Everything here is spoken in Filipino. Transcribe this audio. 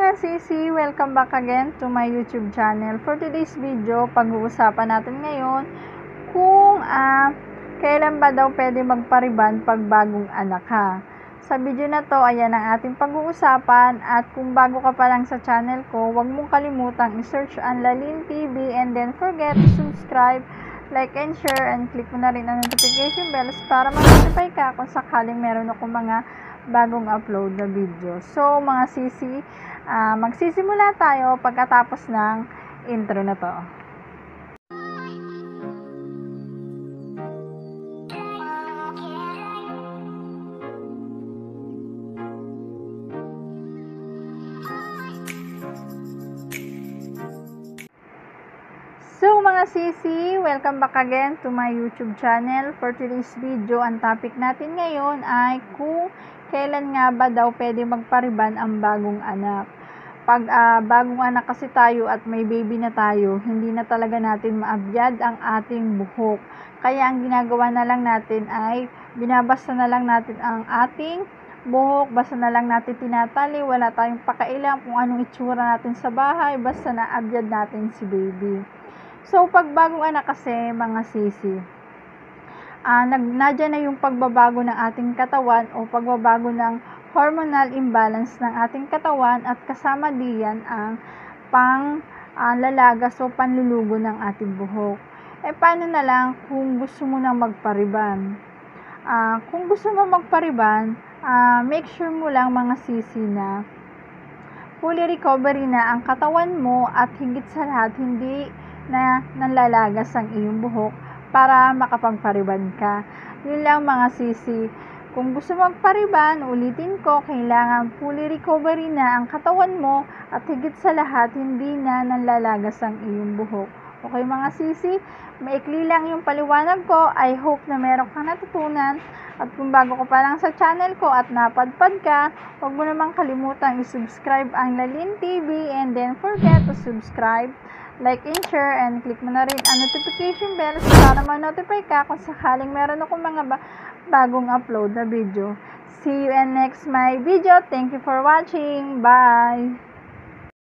mga sisi! Welcome back again to my YouTube channel. For today's video, pag-uusapan natin ngayon kung kailan ba daw pwede magpariban pag bagong anak ka. Sa video na to, ayan ang ating pag-uusapan, at kung bago ka pa lang sa channel ko, huwag mong kalimutang i-search ang Lalyn TV and then forget to subscribe, like and share, and click mo na rin ang notification bells para ma-notify ka kung sakaling meron ako mga bagong upload na video. So mga sisi, magsisimula tayo pagkatapos ng intro na to. So mga sisi, welcome back again to my YouTube channel. For today's video, ang topic natin ngayon ay kung kailan nga ba daw pwede magpariban ang bagong anak. Pag bagong anak kasi tayo at may baby na tayo, hindi na talaga natin maabyad ang ating buhok. Kaya ang ginagawa na lang natin ay binabasta na lang natin ang ating buhok, basta na lang natin tinatali, wala tayong pakailan kung anong itsura natin sa bahay, basta naabyad natin si baby. So, pag bagong anak kasi, mga sisi, nadyan na yung pagbabago ng ating katawan o pagbabago ng hormonal imbalance ng ating katawan, at kasama diyan ang panlalagas o panlulugo ng ating buhok. Paano na lang kung gusto mo nang magpariban? Kung gusto mo magpariban, make sure mo lang, mga sisi, na fully recovery na ang katawan mo, at higit sa lahat, hindi na nanlalagas ang iyong buhok para makapagpariban ka. Yun lang, mga sisi. Kung gusto magpariban, ulitin ko, kailangan fully recovery na ang katawan mo, at higit sa lahat, hindi na nanlalagas ang iyong buhok. Okay mga sisi, maikli lang yung paliwanag ko. I hope na meron kang natutunan. At kung bago ka pa lang sa channel ko at napadpad ka, huwag mo namang kalimutang i-subscribe ang Lalyn TV, and then forget to subscribe, like and share, and click mo na rin ang notification bell para ma-notify ka kung sakaling meron akong mga bagong upload na video. See you in next my video. Thank you for watching. Bye!